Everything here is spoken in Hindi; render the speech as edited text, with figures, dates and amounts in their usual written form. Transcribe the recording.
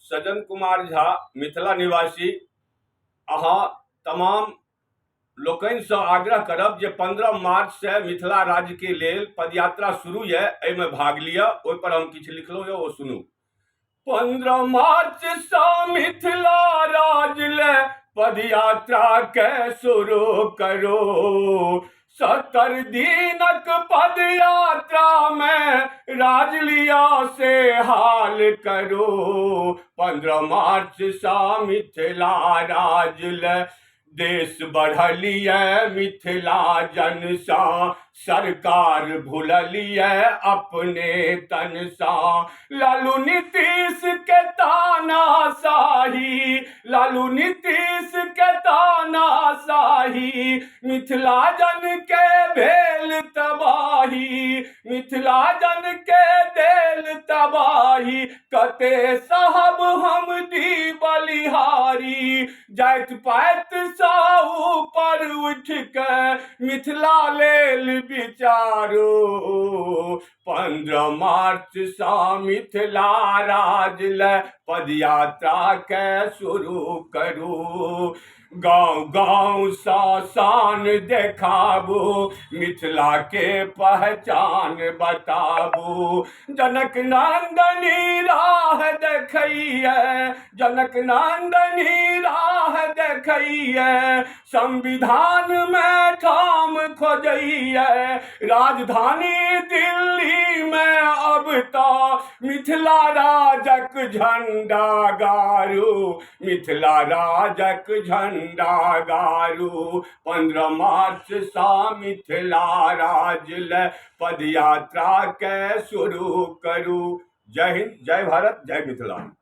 सज्जन कुमार झा मिथिला निवासी अहाँ तमाम लोकनिसँ आग्रह करब जे 15 मार्च से मिथिला राज्य के लेल पदयात्रा शुरू है, एहिमे भाग लिअ। ओहि पर हम किछु लिखलहुँ यऽ, ओ सुनू। 15 मार्च से मिथिला राज्य ले पदयात्रा के शुरू करो। 70 दिनक पदयात्रा में राज लिया से हाल करो। 15 मार्च से मिथिला राज्य ले देश बढ़लिए, मिथिला जन सा सरकार भूलिए अपने तन सा। लालू नीतीश के तानाशाही, लालू नीतीश के तानाशाही, मिथिला जन के भेल तबाही, मिथिला जन के देल तबाही। कते साहब हम दी बलिहारी, जाति पात सा ऊपर उठ के मिथिला लेल विचारो। 15 मार्च से मिथिला राज्य ले पदयात्रा के शुरू करू। गाँव गाँव सा शान देखाबू, मिथिला के पहचान बताबू। जनक नंदनी राह देखैया, जनक नंदनी राह देखैया, संविधान में ठाम खोजैया। राजधानी दिल्ली में अब तो मिथिला राजक झंडा गारू, मिथिला राजक झंडा गारू। 15 मार्च से मिथिला राज्य ले पदयात्रा के शुरू करू। जय हिंद, जय भारत, जय मिथिला।